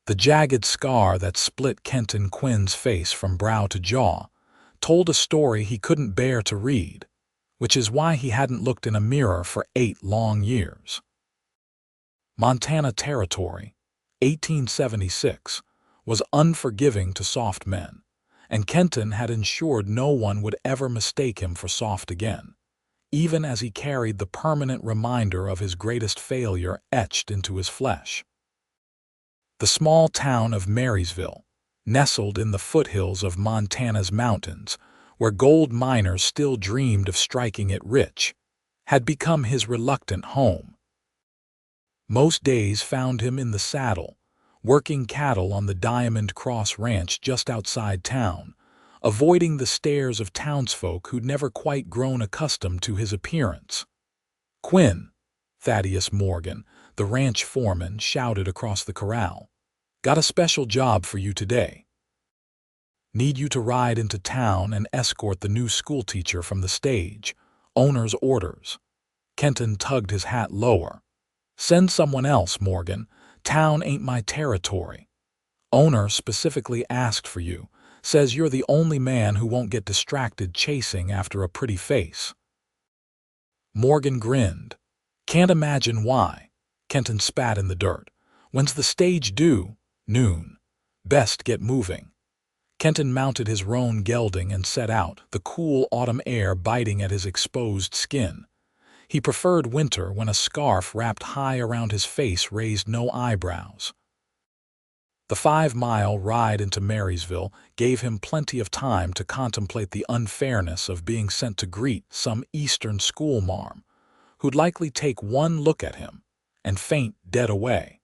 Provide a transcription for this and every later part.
The jagged scar that split Kenton Quinn's face from brow to jaw told a story he couldn't bear to read, which is why he hadn't looked in a mirror for 8 long years. Montana Territory, 1876, was unforgiving to soft men, and Kenton had ensured no one would ever mistake him for soft again, even as he carried the permanent reminder of his greatest failure etched into his flesh. The small town of Marysville, nestled in the foothills of Montana's mountains, where gold miners still dreamed of striking it rich, had become his reluctant home. Most days found him in the saddle, working cattle on the Diamond Cross Ranch just outside town, avoiding the stares of townsfolk who'd never quite grown accustomed to his appearance. "Quinn," Thaddeus Morgan, the ranch foreman, shouted across the corral. "Got a special job for you today. Need you to ride into town and escort the new schoolteacher from the stage. Owner's orders." Kenton tugged his hat lower. "Send someone else, Morgan. Town ain't my territory. Owner specifically asked for you. Says you're the only man who won't get distracted chasing after a pretty face." Morgan grinned. "Can't imagine why." Kenton spat in the dirt. "When's the stage due?" "Noon. Best get moving." Kenton mounted his roan gelding and set out, the cool autumn air biting at his exposed skin. He preferred winter when a scarf wrapped high around his face raised no eyebrows. The 5-mile ride into Marysville gave him plenty of time to contemplate the unfairness of being sent to greet some Eastern schoolmarm, who'd likely take one look at him and faint dead away.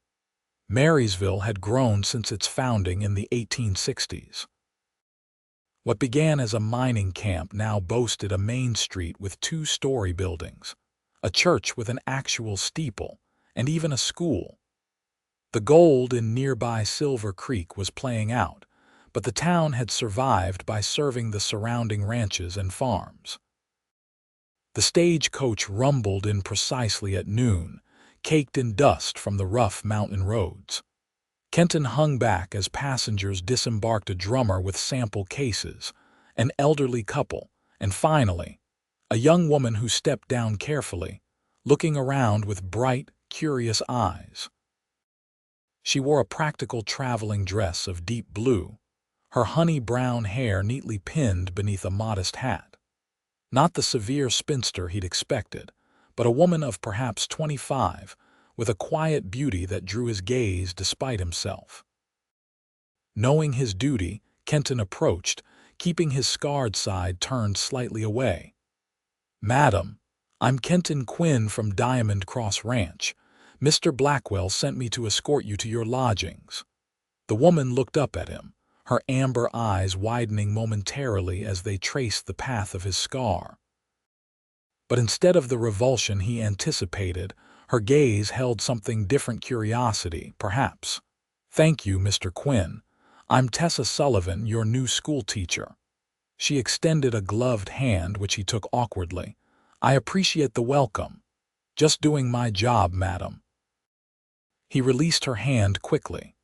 Marysville had grown since its founding in the 1860s. What began as a mining camp now boasted a main street with 2-story buildings, a church with an actual steeple, and even a school. The gold in nearby Silver Creek was playing out, but the town had survived by serving the surrounding ranches and farms. The stagecoach rumbled in precisely at noon, caked in dust from the rough mountain roads. Kenton hung back as passengers disembarked, a drummer with sample cases, an elderly couple, and finally, a young woman who stepped down carefully, looking around with bright, curious eyes. She wore a practical traveling dress of deep blue, her honey-brown hair neatly pinned beneath a modest hat. Not the severe spinster he'd expected, but a woman of perhaps 25, with a quiet beauty that drew his gaze despite himself. Knowing his duty, Kenton approached, keeping his scarred side turned slightly away. "Madam, I'm Kenton Quinn from Diamond Cross Ranch. Mr. Blackwell sent me to escort you to your lodgings." The woman looked up at him, her amber eyes widening momentarily as they traced the path of his scar. But instead of the revulsion he anticipated, her gaze held something different, curiosity, perhaps. "Thank you, Mr. Quinn. I'm Tessa Sullivan, your new schoolteacher." She extended a gloved hand, which he took awkwardly. "I appreciate the welcome. Just doing my job, madam." He released her hand quickly.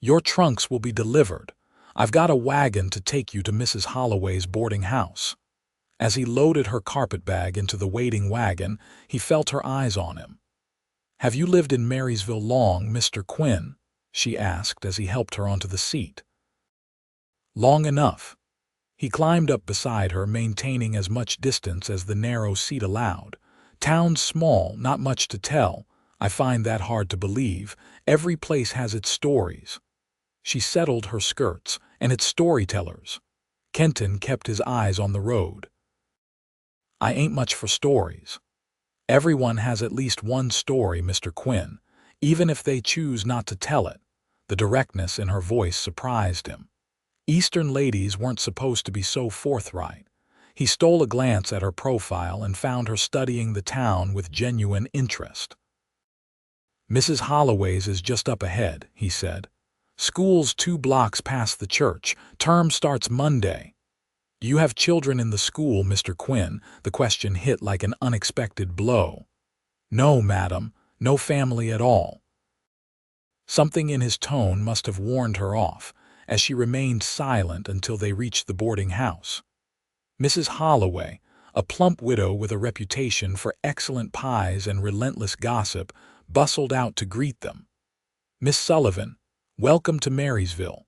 "Your trunks will be delivered. I've got a wagon to take you to Mrs. Holloway's boarding house." As he loaded her carpetbag into the waiting wagon, he felt her eyes on him. "Have you lived in Marysville long, Mr. Quinn?" she asked as he helped her onto the seat. "Long enough." He climbed up beside her, maintaining as much distance as the narrow seat allowed. "Town's small, not much to tell. I find that hard to believe. Every place has its stories." She settled her skirts, "and its storytellers." Kenton kept his eyes on the road. "I ain't much for stories." "Everyone has at least one story, Mr. Quinn, even if they choose not to tell it." The directness in her voice surprised him. Eastern ladies weren't supposed to be so forthright. He stole a glance at her profile and found her studying the town with genuine interest. "Mrs. Holloway's is just up ahead," he said. "School's 2 blocks past the church. Term starts Monday." "Do you have children in the school, Mr. Quinn?" The question hit like an unexpected blow. "No, madam, no family at all." Something in his tone must have warned her off, as she remained silent until they reached the boarding house. Mrs. Holloway, a plump widow with a reputation for excellent pies and relentless gossip, bustled out to greet them. "Miss Sullivan, welcome to Marysville.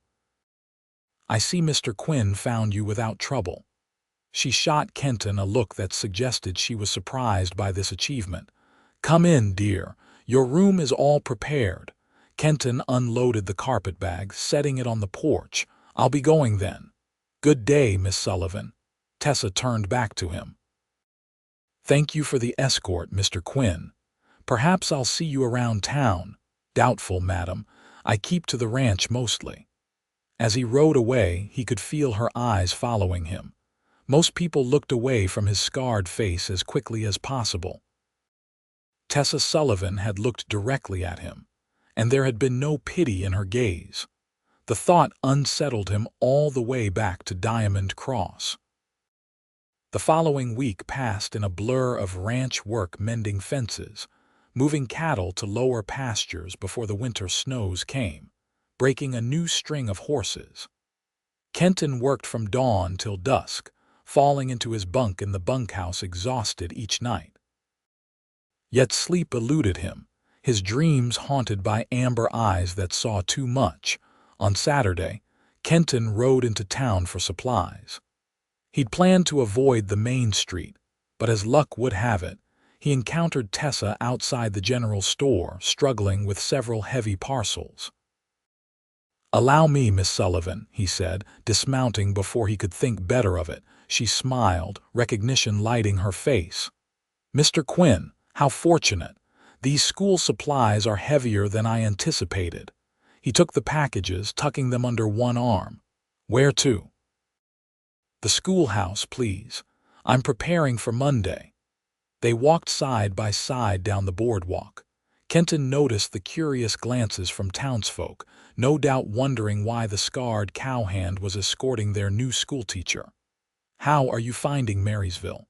I see Mr. Quinn found you without trouble." She shot Kenton a look that suggested she was surprised by this achievement. "Come in, dear. Your room is all prepared." Kenton unloaded the carpetbag, setting it on the porch. "I'll be going then." "Good day, Miss Sullivan." Tessa turned back to him. "Thank you for the escort, Mr. Quinn. Perhaps I'll see you around town." "Doubtful, madam. I keep to the ranch mostly." As he rode away, he could feel her eyes following him. Most people looked away from his scarred face as quickly as possible. Tessa Sullivan had looked directly at him, and there had been no pity in her gaze. The thought unsettled him all the way back to Diamond Cross. The following week passed in a blur of ranch work, mending fences, moving cattle to lower pastures before the winter snows came, breaking a new string of horses. Kenton worked from dawn till dusk, falling into his bunk in the bunkhouse exhausted each night. Yet sleep eluded him, his dreams haunted by amber eyes that saw too much. On Saturday, Kenton rode into town for supplies. He'd planned to avoid the main street, but as luck would have it, he encountered Tessa outside the general store, struggling with several heavy parcels. "Allow me, Miss Sullivan," he said, dismounting before he could think better of it. She smiled, recognition lighting her face. "Mr. Quinn, how fortunate. These school supplies are heavier than I anticipated." He took the packages, tucking them under one arm. "Where to?" "The schoolhouse, please. I'm preparing for Monday." They walked side by side down the boardwalk. Kenton noticed the curious glances from townsfolk, no doubt wondering why the scarred cowhand was escorting their new schoolteacher. "How are you finding Marysville?"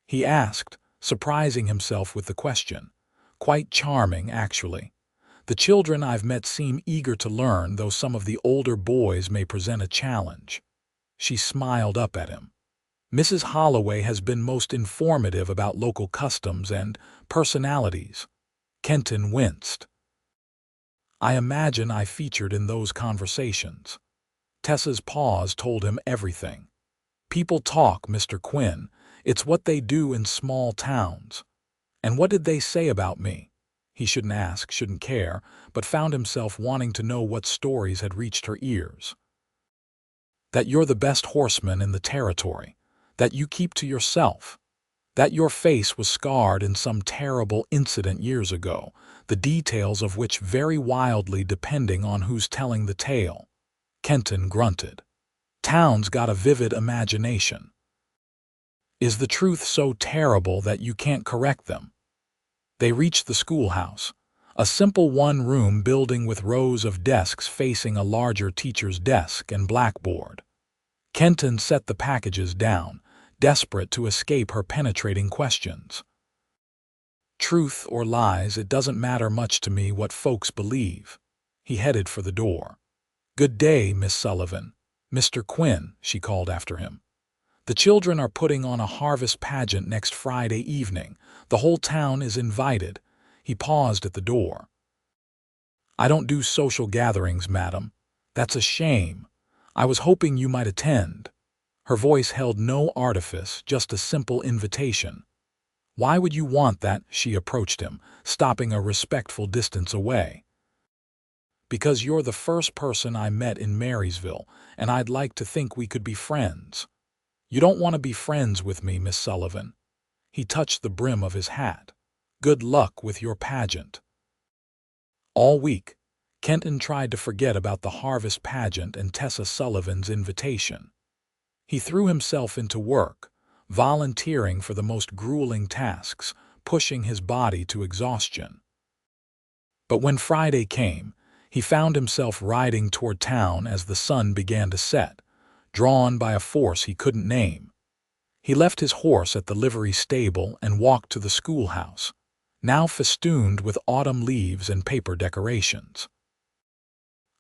he asked, surprising himself with the question. "Quite charming, actually. The children I've met seem eager to learn, though some of the older boys may present a challenge." She smiled up at him. "Mrs. Holloway has been most informative about local customs and personalities." Kenton winced. "I imagine I featured in those conversations." Tessa's pause told him everything. "People talk, Mr. Quinn. It's what they do in small towns." "And what did they say about me?" He shouldn't ask, shouldn't care, but found himself wanting to know what stories had reached her ears. "That you're the best horseman in the territory. That you keep to yourself. That your face was scarred in some terrible incident years ago, the details of which vary wildly depending on who's telling the tale." Kenton grunted. "Town's got a vivid imagination." "Is the truth so terrible that you can't correct them?" They reached the schoolhouse, a simple one-room building with rows of desks facing a larger teacher's desk and blackboard. Kenton set the packages down, desperate to escape her penetrating questions. "Truth or lies, it doesn't matter much to me what folks believe." He headed for the door. "Good day, Miss Sullivan." "Mr. Quinn," she called after him. "The children are putting on a harvest pageant next Friday evening. The whole town is invited." He paused at the door. "I don't do social gatherings, madam." "That's a shame. I was hoping you might attend." Her voice held no artifice, just a simple invitation. "Why would you want that?" She approached him, stopping a respectful distance away. "Because you're the first person I met in Marysville, and I'd like to think we could be friends." "You don't want to be friends with me, Miss Sullivan." He touched the brim of his hat. "Good luck with your pageant." All week, Kenton tried to forget about the harvest pageant and Tessa Sullivan's invitation. He threw himself into work, volunteering for the most grueling tasks, pushing his body to exhaustion. But when Friday came, he found himself riding toward town as the sun began to set, drawn by a force he couldn't name. He left his horse at the livery stable and walked to the schoolhouse. now festooned with autumn leaves and paper decorations.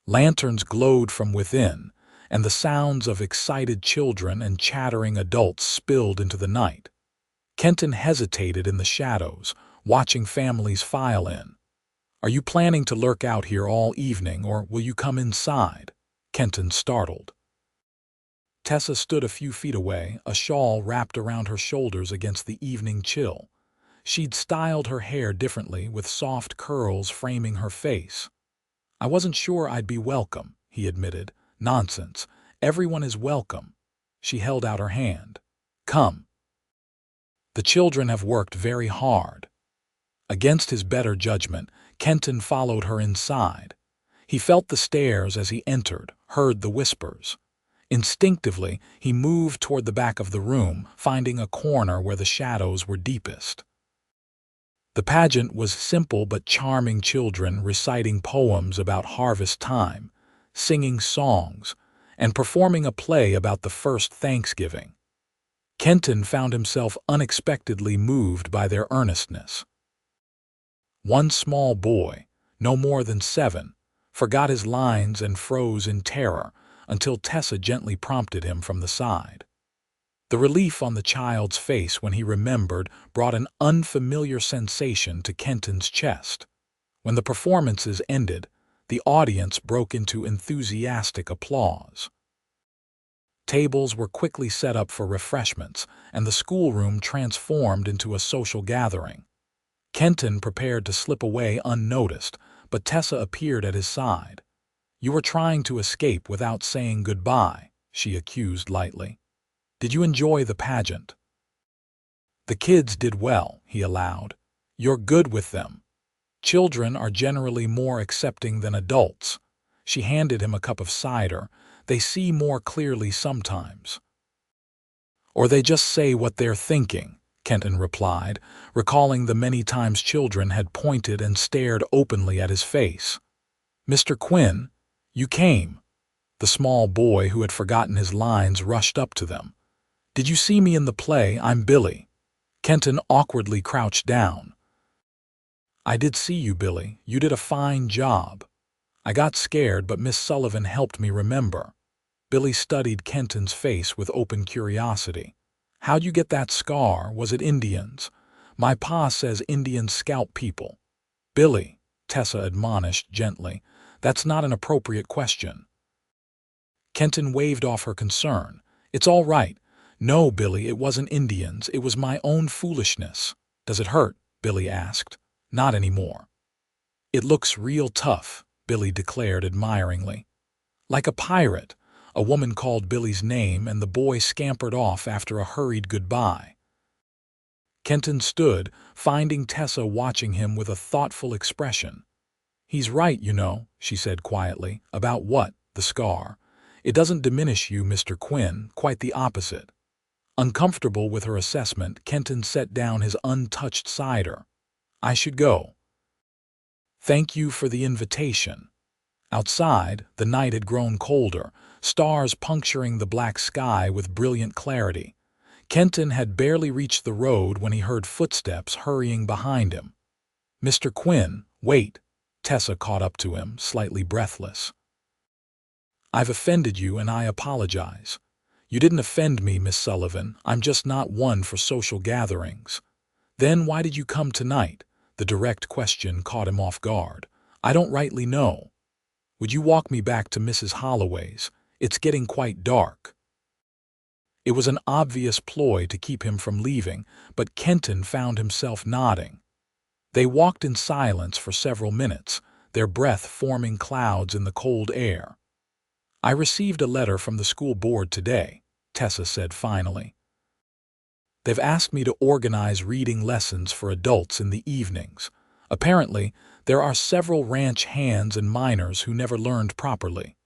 Lanterns glowed from within, and the sounds of excited children and chattering adults spilled into the night. Kenton hesitated in the shadows, watching families file in. "Are you planning to lurk out here all evening, or will you come inside?" Kenton startled. Tessa stood a few feet away, a shawl wrapped around her shoulders against the evening chill. She'd styled her hair differently, with soft curls framing her face. "I wasn't sure I'd be welcome," he admitted. "Nonsense. Everyone is welcome." She held out her hand. "Come." "The children have worked very hard." Against his better judgment, Kenton followed her inside. He felt the stares as he entered, heard the whispers. Instinctively, he moved toward the back of the room, finding a corner where the shadows were deepest. The pageant was simple but charming children reciting poems about harvest time, singing songs, and performing a play about the first Thanksgiving. Kenton found himself unexpectedly moved by their earnestness. One small boy, no more than 7, forgot his lines and froze in terror until Tessa gently prompted him from the side. The relief on the child's face when he remembered brought an unfamiliar sensation to Kenton's chest. When the performances ended, the audience broke into enthusiastic applause. Tables were quickly set up for refreshments, and the schoolroom transformed into a social gathering. Kenton prepared to slip away unnoticed, but Tessa appeared at his side. "You were trying to escape without saying goodbye," she accused lightly. "Did you enjoy the pageant?" "The kids did well," he allowed. "You're good with them. Children are generally more accepting than adults." She handed him a cup of cider. "They see more clearly sometimes." "Or they just say what they're thinking," Kenton replied, recalling the many times children had pointed and stared openly at his face. "Mr. Quinn, you came." The small boy who had forgotten his lines rushed up to them. "Did you see me in the play? I'm Billy." Kenton awkwardly crouched down. "I did see you, Billy. You did a fine job. I got scared, but Miss Sullivan helped me remember." Billy studied Kenton's face with open curiosity. "How'd you get that scar? Was it Indians? My pa says Indians scalp people." "Billy," Tessa admonished gently, "that's not an appropriate question." Kenton waved off her concern. "It's all right. No, Billy, it wasn't Indians. It was my own foolishness." "Does it hurt?" Billy asked. "Not anymore." "It looks real tough," Billy declared admiringly. "Like a pirate." A woman called Billy's name, and the boy scampered off after a hurried goodbye. Kenton stood, finding Tessa watching him with a thoughtful expression. "He's right, you know," she said quietly. "About what? The scar. It doesn't diminish you, Mr. Quinn, quite the opposite." Uncomfortable with her assessment, Kenton set down his untouched cider. "I should go." "Thank you for the invitation." Outside, the night had grown colder, stars puncturing the black sky with brilliant clarity. Kenton had barely reached the road when he heard footsteps hurrying behind him. "Mr. Quinn, wait." Tessa caught up to him, slightly breathless. "I've offended you, and I apologize." "You didn't offend me, Miss Sullivan. I'm just not one for social gatherings." "Then why did you come tonight?" The direct question caught him off guard. "I don't rightly know." "Would you walk me back to Mrs. Holloway's? It's getting quite dark." It was an obvious ploy to keep him from leaving, but Kenton found himself nodding. They walked in silence for several minutes, their breath forming clouds in the cold air. "I received a letter from the school board today," Tessa said finally. "They've asked me to organize reading lessons for adults in the evenings. Apparently, there are several ranch hands and miners who never learned properly."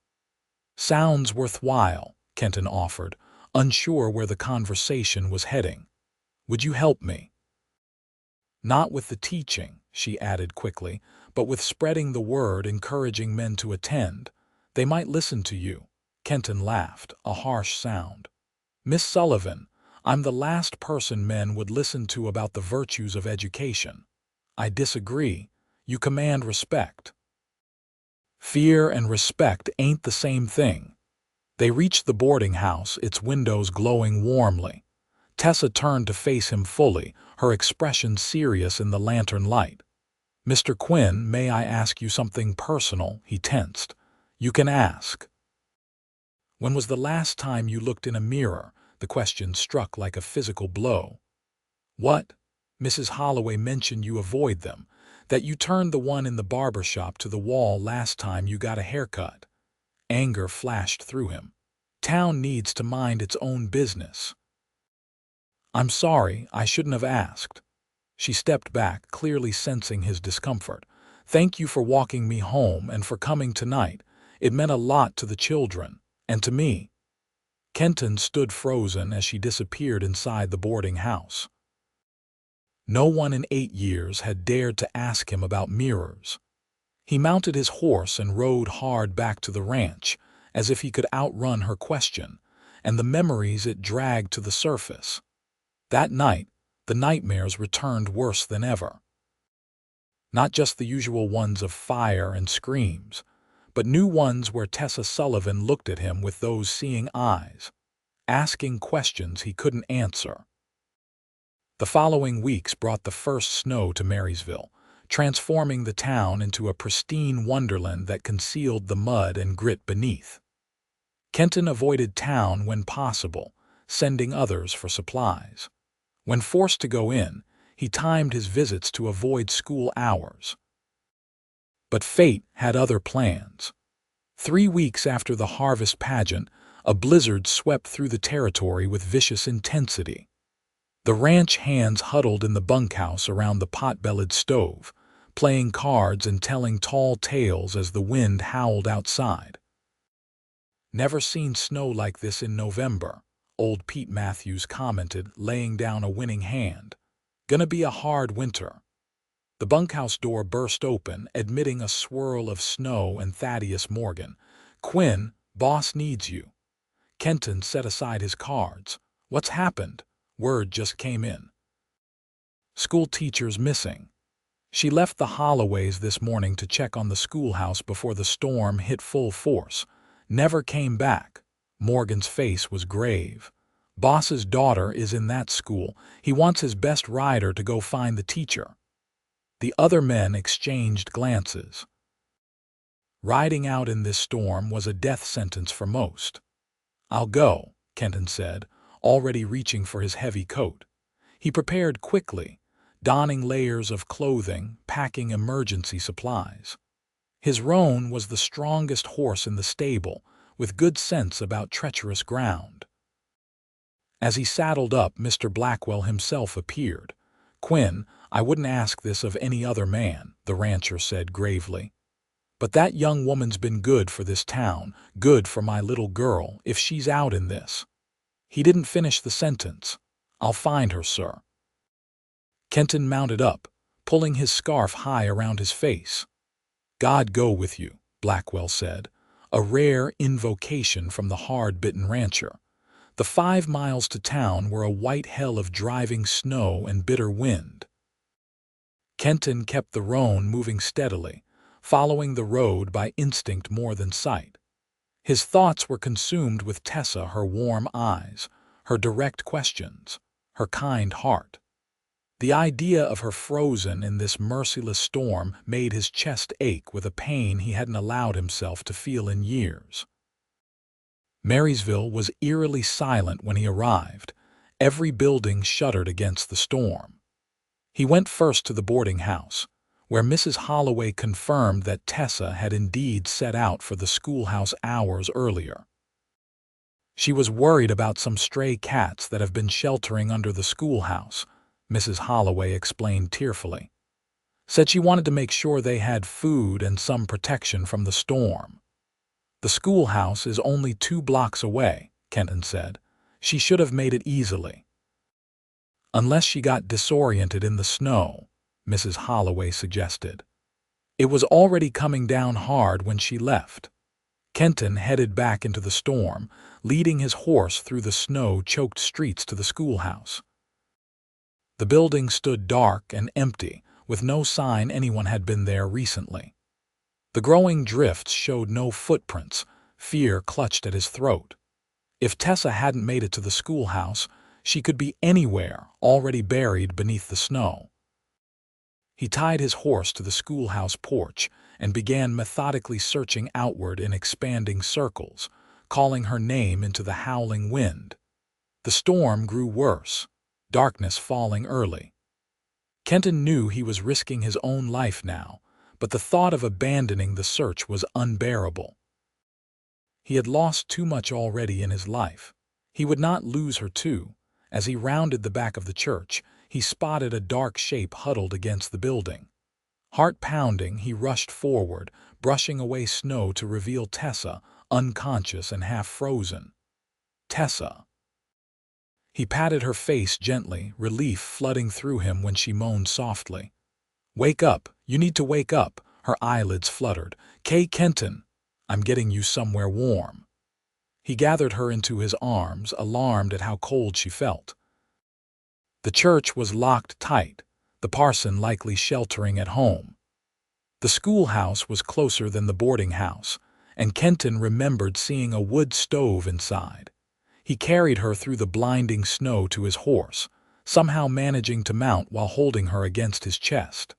"Sounds worthwhile," Kenton offered, unsure where the conversation was heading. "Would you help me?" "Not with the teaching," she added quickly, "but with spreading the word, encouraging men to attend. They might listen to you." Kenton laughed, a harsh sound. "Miss Sullivan, I'm the last person men would listen to about the virtues of education. I disagree. You command respect. Fear and respect ain't the same thing. They reached the boarding house, its windows glowing warmly. Tessa turned to face him fully, her expression serious in the lantern light. "Mr. Quinn, may I ask you something personal?" He tensed. "You can ask." "When was the last time you looked in a mirror?" The question struck like a physical blow. "What? Mrs. Holloway mentioned you avoid them, that you turned the one in the barber shop to the wall last time you got a haircut." Anger flashed through him. "Town needs to mind its own business." "I'm sorry, I shouldn't have asked." She stepped back, clearly sensing his discomfort. "Thank you for walking me home and for coming tonight. It meant a lot to the children, and to me." Kenton stood frozen as she disappeared inside the boarding house. No one in 8 years had dared to ask him about mirrors. He mounted his horse and rode hard back to the ranch, as if he could outrun her question, and the memories it dragged to the surface. That night, the nightmares returned worse than ever. Not just the usual ones of fire and screams, but new ones where Tessa Sullivan looked at him with those seeing eyes, asking questions he couldn't answer. The following weeks brought the first snow to Marysville, transforming the town into a pristine wonderland that concealed the mud and grit beneath. Kenton avoided town when possible, sending others for supplies. When forced to go in, he timed his visits to avoid school hours. But fate had other plans. 3 weeks after the harvest pageant, a blizzard swept through the territory with vicious intensity. The ranch hands huddled in the bunkhouse around the pot-bellied stove, playing cards and telling tall tales as the wind howled outside. "Never seen snow like this in November," old Pete Matthews commented, laying down a winning hand. "Gonna be a hard winter." The bunkhouse door burst open, admitting a swirl of snow and Thaddeus Morgan. "Quinn, boss needs you." Kenton set aside his cards. "What's happened?" Word just came in. "School teacher's missing." She left the Holloways this morning to check on the schoolhouse before the storm hit full force. Never came back. Morgan's face was grave. "Boss's daughter is in that school. He wants his best rider to go find the teacher." The other men exchanged glances. Riding out in this storm was a death sentence for most. "I'll go," Kenton said, already reaching for his heavy coat. He prepared quickly, donning layers of clothing, packing emergency supplies. His roan was the strongest horse in the stable, with good sense about treacherous ground. As he saddled up, Mr. Blackwell himself appeared. "Quinn, I wouldn't ask this of any other man," the rancher said gravely. "But that young woman's been good for this town, good for my little girl, if she's out in this." He didn't finish the sentence. "I'll find her, sir." Kenton mounted up, pulling his scarf high around his face. "God go with you," Blackwell said, a rare invocation from the hard-bitten rancher. The 5 miles to town were a white hell of driving snow and bitter wind. Kenton kept the roan moving steadily, following the road by instinct more than sight. His thoughts were consumed with Tessa, her warm eyes, her direct questions, her kind heart. The idea of her frozen in this merciless storm made his chest ache with a pain he hadn't allowed himself to feel in years. Marysville was eerily silent when he arrived. Every building shuddered against the storm. He went first to the boarding house, where Mrs. Holloway confirmed that Tessa had indeed set out for the schoolhouse hours earlier. "She was worried about some stray cats that have been sheltering under the schoolhouse," Mrs. Holloway explained tearfully. "Said she wanted to make sure they had food and some protection from the storm." "The schoolhouse is only 2 blocks away," Kenton said. "She should have made it easily." "Unless she got disoriented in the snow," Mrs. Holloway suggested. "It was already coming down hard when she left." Kenton headed back into the storm, leading his horse through the snow-choked streets to the schoolhouse. The building stood dark and empty, with no sign anyone had been there recently. The growing drifts showed no footprints. Fear clutched at his throat. If Tessa hadn't made it to the schoolhouse, she could be anywhere, already buried beneath the snow. He tied his horse to the schoolhouse porch and began methodically searching outward in expanding circles, calling her name into the howling wind. The storm grew worse, darkness falling early. Kenton knew he was risking his own life now, but the thought of abandoning the search was unbearable. He had lost too much already in his life. He would not lose her too. As he rounded the back of the church, he spotted a dark shape huddled against the building. Heart pounding, he rushed forward, brushing away snow to reveal Tessa, unconscious and half frozen. Tessa. He patted her face gently, relief flooding through him when she moaned softly. "Wake up! You need to wake up!" Her eyelids fluttered. "Kenton, I'm getting you somewhere warm." He gathered her into his arms, alarmed at how cold she felt. The church was locked tight, the parson likely sheltering at home. The schoolhouse was closer than the boarding house, and Kenton remembered seeing a wood stove inside. He carried her through the blinding snow to his horse, somehow managing to mount while holding her against his chest.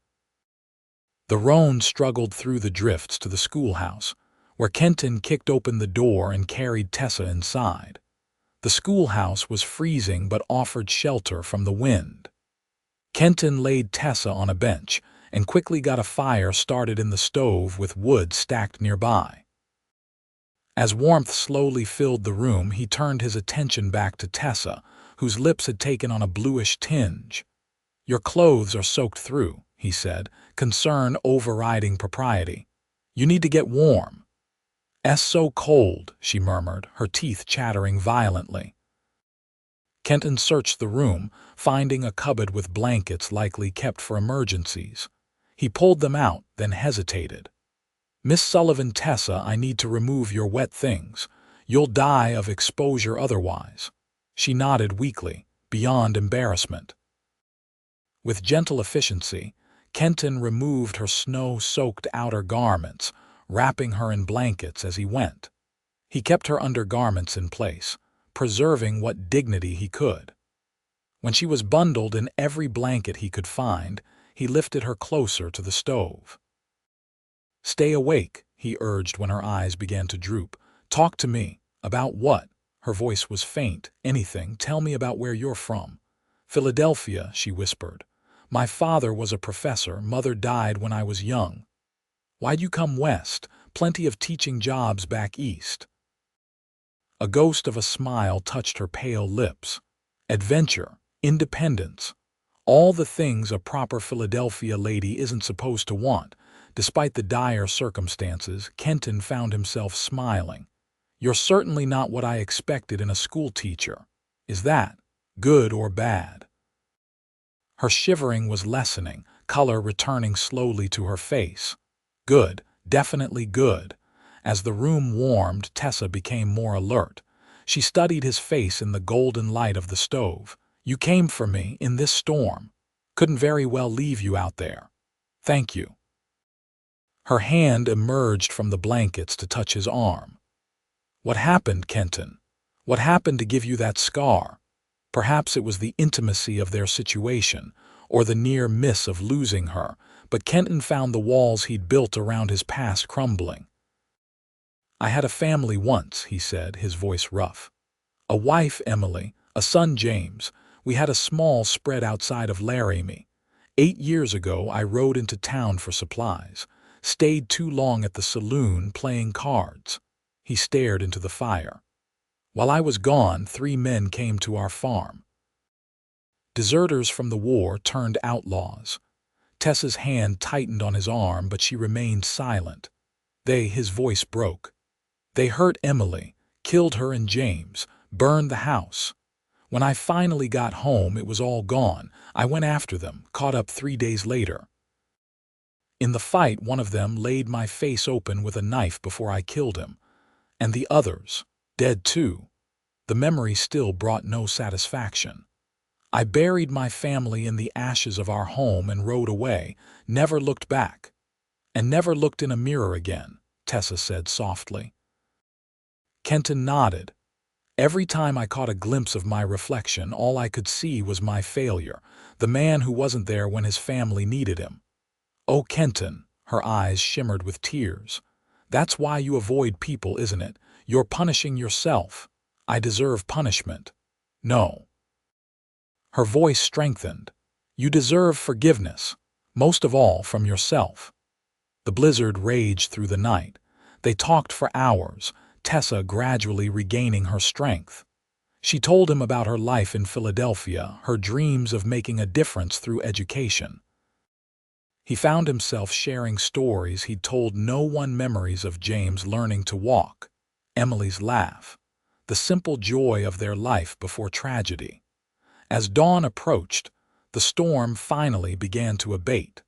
The roan struggled through the drifts to the schoolhouse, where Kenton kicked open the door and carried Tessa inside. The schoolhouse was freezing but offered shelter from the wind. Kenton laid Tessa on a bench and quickly got a fire started in the stove with wood stacked nearby. As warmth slowly filled the room, he turned his attention back to Tessa, whose lips had taken on a bluish tinge. "Your clothes are soaked through," he said, concern overriding propriety. "You need to get warm." "It's so cold," she murmured, her teeth chattering violently. Kenton searched the room, finding a cupboard with blankets likely kept for emergencies. He pulled them out, then hesitated. "Miss Sullivan, Tessa, I need to remove your wet things. You'll die of exposure otherwise." She nodded weakly, beyond embarrassment. With gentle efficiency, Kenton removed her snow-soaked outer garments, wrapping her in blankets as he went. He kept her undergarments in place, preserving what dignity he could. When she was bundled in every blanket he could find, he lifted her closer to the stove. "Stay awake," he urged when her eyes began to droop. "Talk to me." "About what?" Her voice was faint. "Anything. Tell me about where you're from." "Philadelphia," she whispered. "My father was a professor. Mother died when I was young." "Why'd you come west? Plenty of teaching jobs back east." A ghost of a smile touched her pale lips. "Adventure, independence, all the things a proper Philadelphia lady isn't supposed to want." Despite the dire circumstances, Kenton found himself smiling. "You're certainly not what I expected in a schoolteacher. Is that good or bad?" Her shivering was lessening, color returning slowly to her face. "Good, definitely good." As the room warmed, Tessa became more alert. She studied his face in the golden light of the stove. "You came for me in this storm. Couldn't very well leave you out there. Thank you." Her hand emerged from the blankets to touch his arm. "What happened, Kenton? What happened to give you that scar?" Perhaps it was the intimacy of their situation, or the near miss of losing her, but Kenton found the walls he'd built around his past crumbling. "I had a family once," he said, his voice rough. "A wife, Emily, a son, James. We had a small spread outside of Laramie. 8 years ago, I rode into town for supplies. Stayed too long at the saloon playing cards." He stared into the fire. "While I was gone, 3 men came to our farm. Deserters from the war turned outlaws." Tessa's hand tightened on his arm, but she remained silent. His voice broke. "They hurt Emily, killed her and James, burned the house. When I finally got home, it was all gone. I went after them, caught up 3 days later. In the fight, one of them laid my face open with a knife before I killed him. And the others, dead too." The memory still brought no satisfaction. I buried my family in the ashes of our home and rode away, never looked back. And never looked in a mirror again, Tessa said softly. Kenton nodded. Every time I caught a glimpse of my reflection, all I could see was my failure, the man who wasn't there when his family needed him. Oh, Kenton, her eyes shimmered with tears. That's why you avoid people, isn't it? You're punishing yourself. I deserve punishment. No. Her voice strengthened. You deserve forgiveness, most of all from yourself. The blizzard raged through the night. They talked for hours, Tessa gradually regaining her strength. She told him about her life in Philadelphia, her dreams of making a difference through education. He found himself sharing stories he'd told no one, memories of James learning to walk, Emily's laugh, the simple joy of their life before tragedy. As dawn approached, the storm finally began to abate.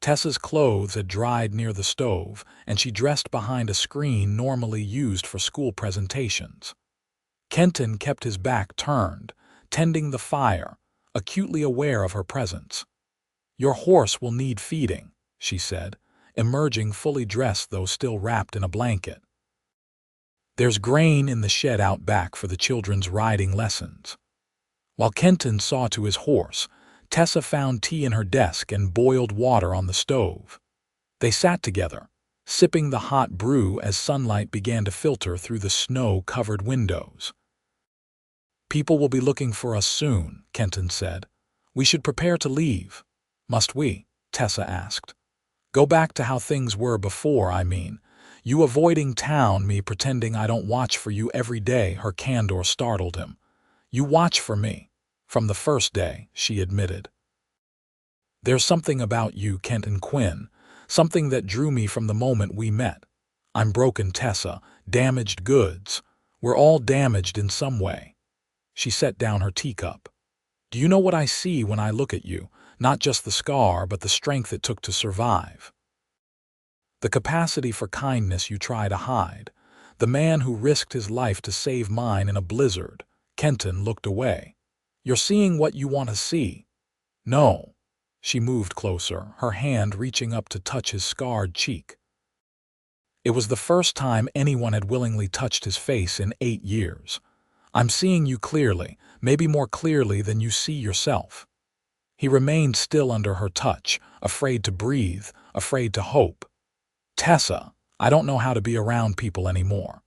Tessa's clothes had dried near the stove, and she dressed behind a screen normally used for school presentations. Kenton kept his back turned, tending the fire, acutely aware of her presence. Your horse will need feeding, she said, emerging fully dressed though still wrapped in a blanket. There's grain in the shed out back for the children's riding lessons. While Kenton saw to his horse, Tessa found tea in her desk and boiled water on the stove. They sat together, sipping the hot brew as sunlight began to filter through the snow-covered windows. People will be looking for us soon, Kenton said. We should prepare to leave. Must we? Tessa asked. Go back to how things were before, I mean. You avoiding town, me pretending I don't watch for you every day, her candor startled him. You watch for me. From the first day, she admitted. There's something about you, Kenton Quinn, something that drew me from the moment we met. I'm broken, Tessa, damaged goods. We're all damaged in some way. She set down her teacup. Do you know what I see when I look at you? Not just the scar, but the strength it took to survive. The capacity for kindness you try to hide. The man who risked his life to save mine in a blizzard. Kenton looked away. You're seeing what you want to see. No. She moved closer, her hand reaching up to touch his scarred cheek. It was the first time anyone had willingly touched his face in 8 years. I'm seeing you clearly, maybe more clearly than you see yourself. He remained still under her touch, afraid to breathe, afraid to hope. Tessa, I don't know how to be around people anymore.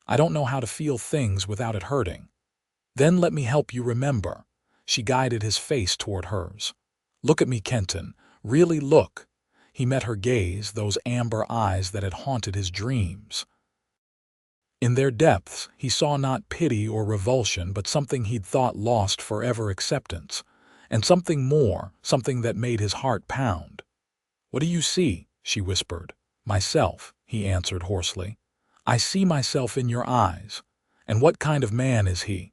I don't know how to feel things without it hurting. Then let me help you remember. She guided his face toward hers. Look at me, Kenton. Really look. He met her gaze, those amber eyes that had haunted his dreams. In their depths, he saw not pity or revulsion, but something he'd thought lost forever, acceptance. And something more, something that made his heart pound. What do you see? She whispered. Myself, he answered hoarsely. I see myself in your eyes. And what kind of man is he?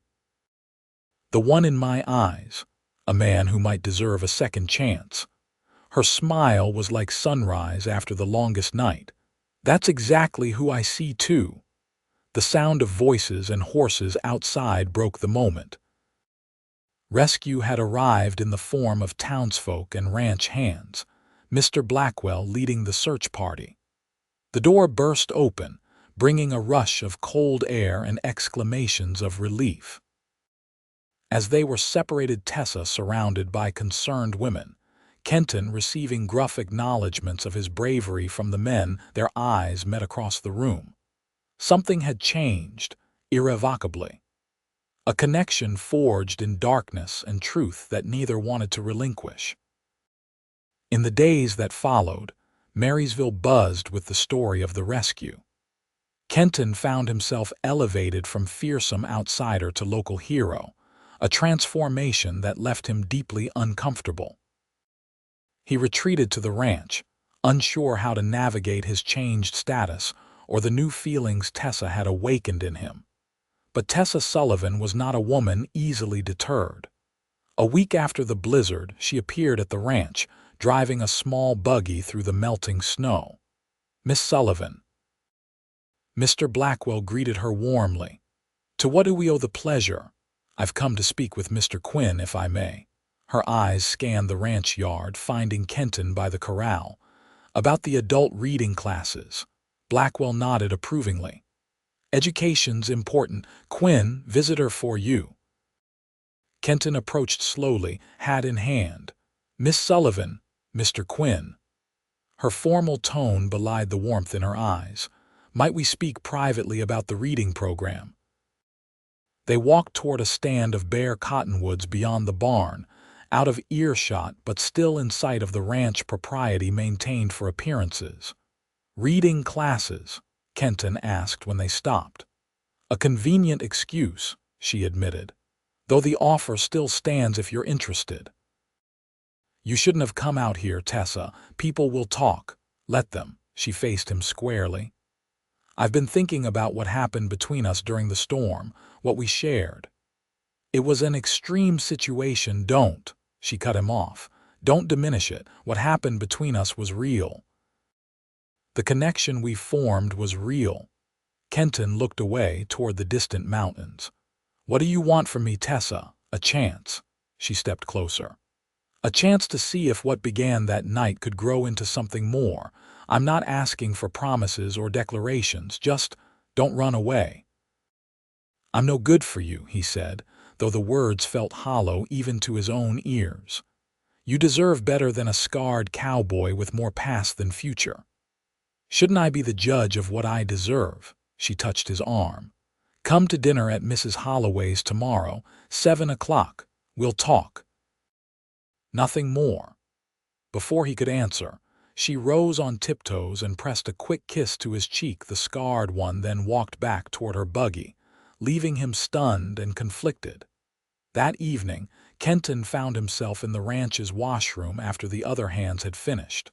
The one in my eyes. A man who might deserve a second chance. Her smile was like sunrise after the longest night. That's exactly who I see too. The sound of voices and horses outside broke the moment. Rescue had arrived in the form of townsfolk and ranch hands, Mr. Blackwell leading the search party. The door burst open, bringing a rush of cold air and exclamations of relief. As they were separated, Tessa surrounded by concerned women, Kenton receiving gruff acknowledgments of his bravery from the men, their eyes met across the room. Something had changed, irrevocably. A connection forged in darkness and truth that neither wanted to relinquish. In the days that followed, Marysville buzzed with the story of the rescue. Kenton found himself elevated from fearsome outsider to local hero, a transformation that left him deeply uncomfortable. He retreated to the ranch, unsure how to navigate his changed status or the new feelings Tessa had awakened in him. But Tessa Sullivan was not a woman easily deterred. A week after the blizzard, she appeared at the ranch, driving a small buggy through the melting snow. Miss Sullivan. Mr. Blackwell greeted her warmly. To what do we owe the pleasure? I've come to speak with Mr. Quinn, if I may. Her eyes scanned the ranch yard, finding Kenton by the corral. About the adult reading classes. Blackwell nodded approvingly. Education's important. Quinn, visitor for you. Kenton approached slowly, hat in hand. Miss Sullivan, Mr. Quinn. Her formal tone belied the warmth in her eyes. Might we speak privately about the reading program? They walked toward a stand of bare cottonwoods beyond the barn, out of earshot but still in sight of the ranch propriety maintained for appearances. Reading classes? Kenton asked when they stopped. A convenient excuse, she admitted, though the offer still stands if you're interested. You shouldn't have come out here, Tessa. People will talk. Let them. She faced him squarely. I've been thinking about what happened between us during the storm, what we shared. It was an extreme situation. Don't. She cut him off. Don't diminish it. What happened between us was real. The connection we formed was real. Kenton looked away toward the distant mountains. What do you want from me, Tessa? A chance. She stepped closer. A chance to see if what began that night could grow into something more. I'm not asking for promises or declarations, just don't run away. I'm no good for you, he said, though the words felt hollow even to his own ears. You deserve better than a scarred cowboy with more past than future. Shouldn't I be the judge of what I deserve? She touched his arm. Come to dinner at Mrs. Holloway's tomorrow, 7 o'clock. We'll talk. Nothing more. Before he could answer, she rose on tiptoes and pressed a quick kiss to his cheek, the scarred one, then walked back toward her buggy, leaving him stunned and conflicted. That evening, Kenton found himself in the ranch's washroom after the other hands had finished.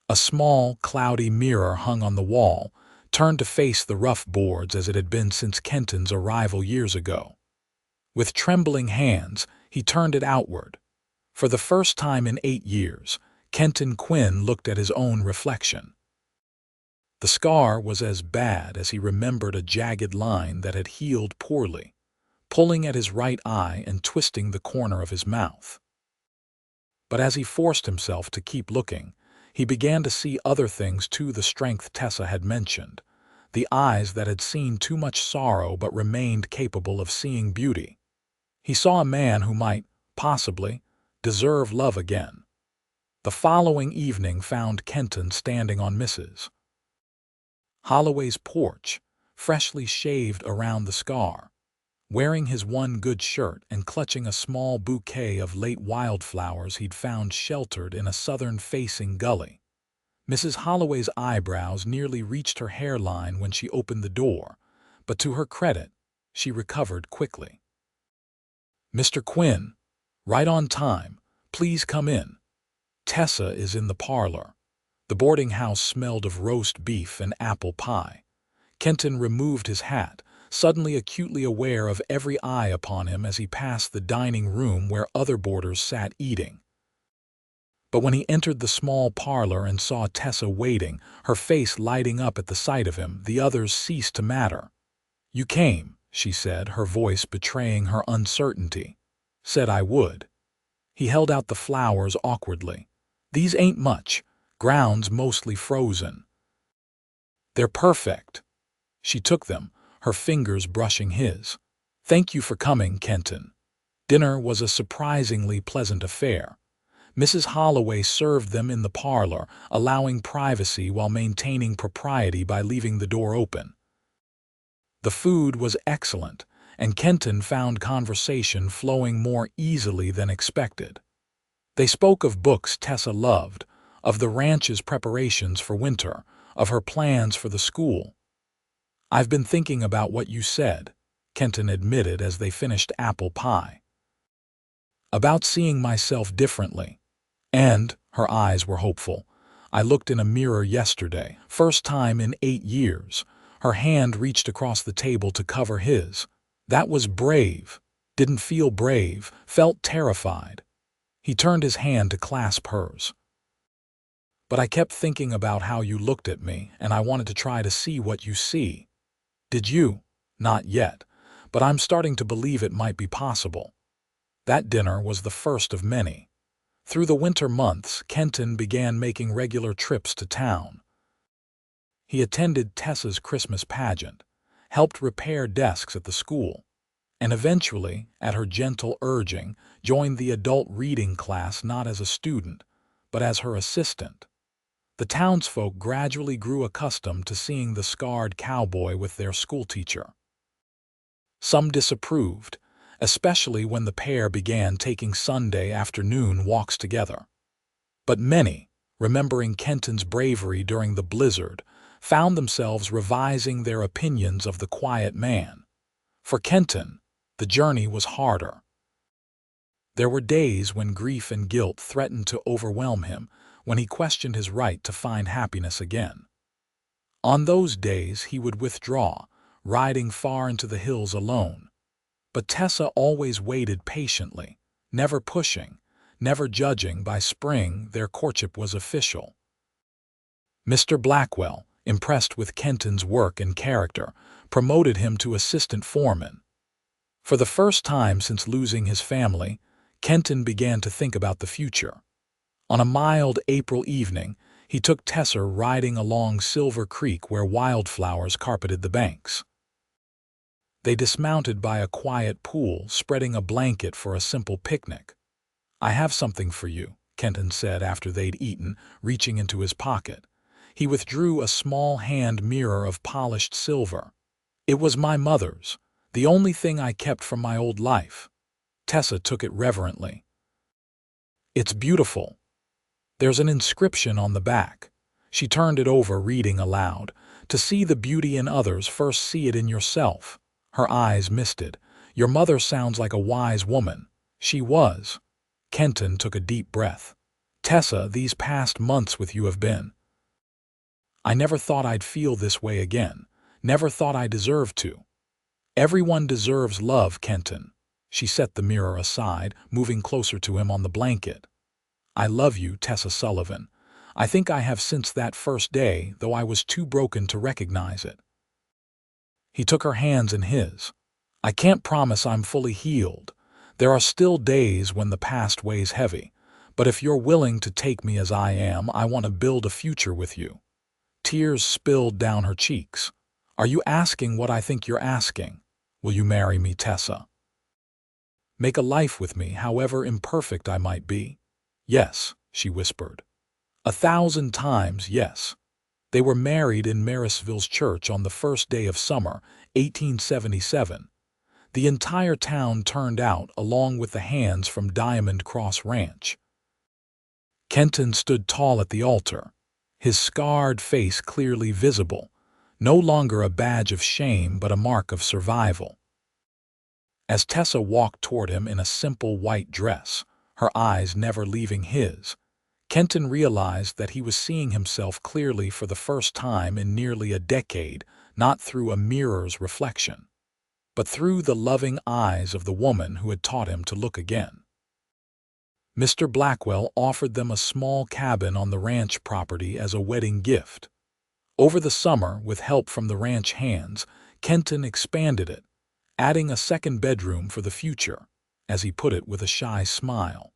A small, cloudy mirror hung on the wall, turned to face the rough boards as it had been since Kenton's arrival years ago. With trembling hands, he turned it outward. For the first time in 8 years, Kenton Quinn looked at his own reflection. The scar was as bad as he remembered, a jagged line that had healed poorly, pulling at his right eye and twisting the corner of his mouth. But as he forced himself to keep looking, he began to see other things too, the strength Tessa had mentioned, the eyes that had seen too much sorrow but remained capable of seeing beauty. He saw a man who might, possibly, deserve love again. The following evening found Kenton standing on Mrs. Holloway's porch, freshly shaved around the scar, wearing his one good shirt and clutching a small bouquet of late wildflowers he'd found sheltered in a southern-facing gully. Mrs. Holloway's eyebrows nearly reached her hairline when she opened the door, but to her credit, she recovered quickly. Mr. Quinn, right on time. Please come in. Tessa is in the parlor. The boarding house smelled of roast beef and apple pie. Kenton removed his hat, suddenly acutely aware of every eye upon him as he passed the dining room where other boarders sat eating. But when he entered the small parlor and saw Tessa waiting, her face lighting up at the sight of him, the others ceased to matter. You came, she said, her voice betraying her uncertainty. Said I would. He held out the flowers awkwardly. These ain't much. Ground's mostly frozen. They're perfect. She took them, her fingers brushing his. Thank you for coming, Kenton. Dinner was a surprisingly pleasant affair. Mrs. Holloway served them in the parlor, allowing privacy while maintaining propriety by leaving the door open. The food was excellent, and Kenton found conversation flowing more easily than expected. They spoke of books Tessa loved, of the ranch's preparations for winter, of her plans for the school. I've been thinking about what you said, Kenton admitted as they finished apple pie. About seeing myself differently. And, her eyes were hopeful, I looked in a mirror yesterday, first time in 8 years. Her hand reached across the table to cover his. That was brave. Didn't feel brave, felt terrified. He turned his hand to clasp hers. But I kept thinking about how you looked at me, and I wanted to try to see what you see. Did you? Not yet. but I'm starting to believe it might be possible." That dinner was the first of many. Through the winter months, Kenton began making regular trips to town. He attended Tessa's Christmas pageant, helped repair desks at the school, and eventually, at her gentle urging, joined the adult reading class not as a student, but as her assistant. The townsfolk gradually grew accustomed to seeing the scarred cowboy with their schoolteacher. Some disapproved, especially when the pair began taking Sunday afternoon walks together. But many, remembering Kenton's bravery during the blizzard, found themselves revising their opinions of the quiet man. For Kenton, the journey was harder. There were days when grief and guilt threatened to overwhelm him, when he questioned his right to find happiness again. On those days he would withdraw, riding far into the hills alone. But Tessa always waited patiently, never pushing, never judging. By spring, their courtship was official. Mr. Blackwell, impressed with Kenton's work and character, promoted him to assistant foreman. For the first time since losing his family, Kenton began to think about the future. On a mild April evening, he took Tessa riding along Silver Creek where wildflowers carpeted the banks. They dismounted by a quiet pool, spreading a blanket for a simple picnic. "I have something for you," Kenton said after they'd eaten, reaching into his pocket. He withdrew a small hand mirror of polished silver. "It was my mother's, the only thing I kept from my old life." Tessa took it reverently. "It's beautiful. There's an inscription on the back." She turned it over, reading aloud. "To see the beauty in others, first see it in yourself." Her eyes misted. "Your mother sounds like a wise woman." She was. Kenton took a deep breath. "Tessa, these past months with you have been. I never thought I'd feel this way again. Never thought I deserved to." "Everyone deserves love, Kenton." She set the mirror aside, moving closer to him on the blanket. "I love you, Tessa Sullivan. I think I have since that first day, though I was too broken to recognize it." He took her hands in his. "I can't promise I'm fully healed. There are still days when the past weighs heavy. But if you're willing to take me as I am, I want to build a future with you." Tears spilled down her cheeks. "Are you asking what I think you're asking? Will you marry me, Tessa? Make a life with me, however imperfect I might be?" "Yes," she whispered. 1,000 times yes. They were married in Marysville's church on the first day of summer, 1877. The entire town turned out, along with the hands from Diamond Cross Ranch. Kenton stood tall at the altar, his scarred face clearly visible, no longer a badge of shame but a mark of survival. As Tessa walked toward him in a simple white dress, her eyes never leaving his, Kenton realized that he was seeing himself clearly for the first time in nearly a decade, not through a mirror's reflection, but through the loving eyes of the woman who had taught him to look again. Mr. Blackwell offered them a small cabin on the ranch property as a wedding gift. Over the summer, with help from the ranch hands, Kenton expanded it, adding a second bedroom for the future, as he put it with a shy smile.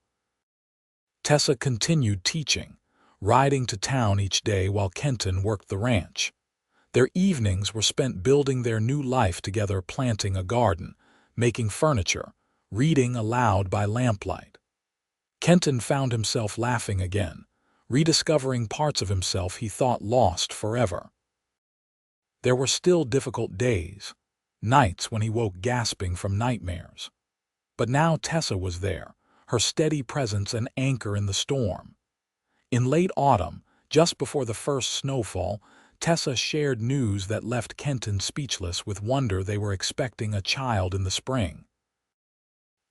Tessa continued teaching, riding to town each day while Kenton worked the ranch. Their evenings were spent building their new life together, planting a garden, making furniture, reading aloud by lamplight. Kenton found himself laughing again, rediscovering parts of himself he thought lost forever. There were still difficult days, nights when he woke gasping from nightmares. But now Tessa was there, her steady presence an anchor in the storm. In late autumn, just before the first snowfall, Tessa shared news that left Kenton speechless with wonder. They were expecting a child in the spring.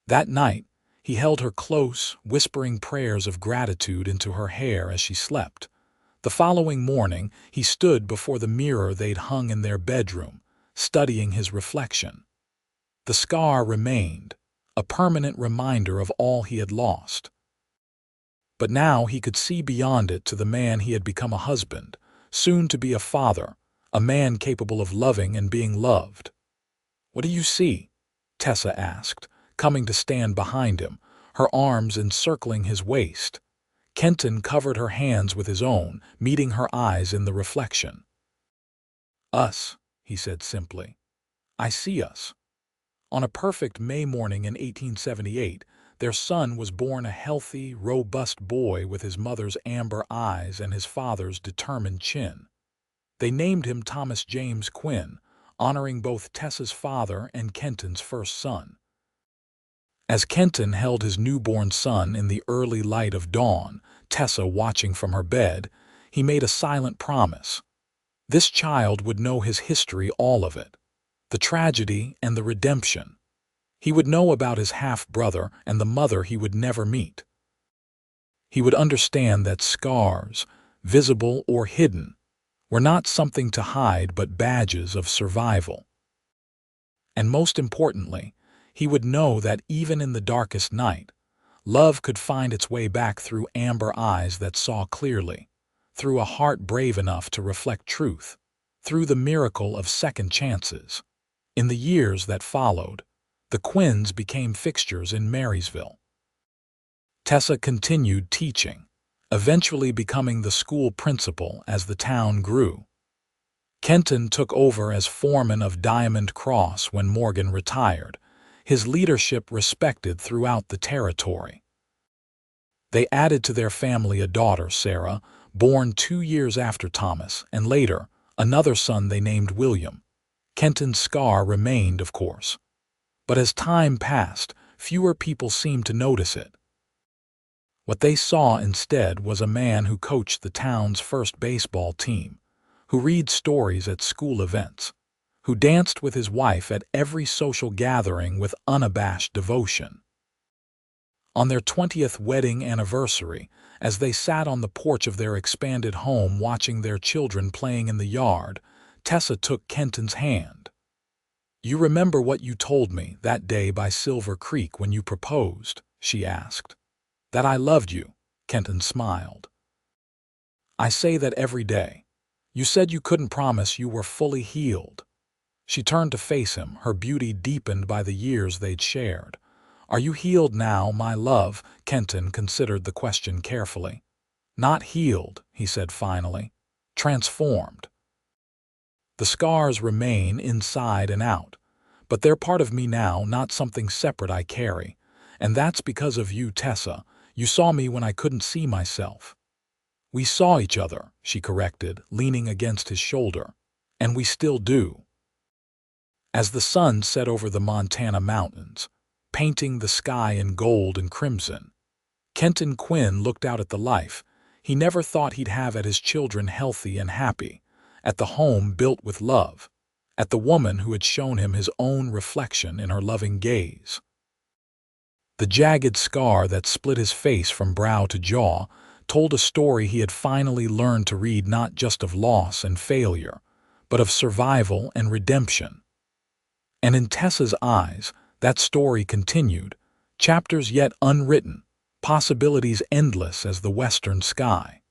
That night, he held her close, whispering prayers of gratitude into her hair as she slept. The following morning, he stood before the mirror they'd hung in their bedroom, studying his reflection. The scar remained, a permanent reminder of all he had lost. But now he could see beyond it to the man he had become, a husband, soon to be a father, a man capable of loving and being loved. "What do you see?" Tessa asked, coming to stand behind him, her arms encircling his waist. Kenton covered her hands with his own, meeting her eyes in the reflection. "Us," he said simply. "I see us." On a perfect May morning in 1878, their son was born, a healthy, robust boy with his mother's amber eyes and his father's determined chin. They named him Thomas James Quinn, honoring both Tessa's father and Kenton's first son. As Kenton held his newborn son in the early light of dawn, Tessa watching from her bed, he made a silent promise. This child would know his history, all of it, the tragedy and the redemption. He would know about his half-brother and the mother he would never meet. He would understand that scars, visible or hidden, were not something to hide but badges of survival. And most importantly, he would know that even in the darkest night, love could find its way back through amber eyes that saw clearly, through a heart brave enough to reflect truth, through the miracle of second chances. In the years that followed, the Quinns became fixtures in Marysville. Tessa continued teaching, eventually becoming the school principal as the town grew. Kenton took over as foreman of Diamond Cross when Morgan retired, his leadership respected throughout the territory. They added to their family a daughter, Sarah, born 2 years after Thomas, and later, another son they named William. Kenton's scar remained, of course. But as time passed, fewer people seemed to notice it. What they saw instead was a man who coached the town's first baseball team, who read stories at school events, who danced with his wife at every social gathering with unabashed devotion. On their 20th wedding anniversary, as they sat on the porch of their expanded home watching their children playing in the yard, Tessa took Kenton's hand. "You remember what you told me that day by Silver Creek when you proposed?" she asked. "That I loved you," Kenton smiled. "I say that every day. You said you couldn't promise you were fully healed." She turned to face him, her beauty deepened by the years they'd shared. "Are you healed now, my love?" Kenton considered the question carefully. "Not healed," he said finally. "Transformed. The scars remain inside and out, but they're part of me now, not something separate I carry. And that's because of you, Tessa. You saw me when I couldn't see myself." "We saw each other," she corrected, leaning against his shoulder. "And we still do." As the sun set over the Montana mountains, painting the sky in gold and crimson, Kenton Quinn looked out at the life he never thought he'd have, at his children healthy and happy, at the home built with love, at the woman who had shown him his own reflection in her loving gaze. The jagged scar that split his face from brow to jaw told a story he had finally learned to read, not just of loss and failure, but of survival and redemption. And in Tessa's eyes, that story continued, chapters yet unwritten, possibilities endless as the western sky.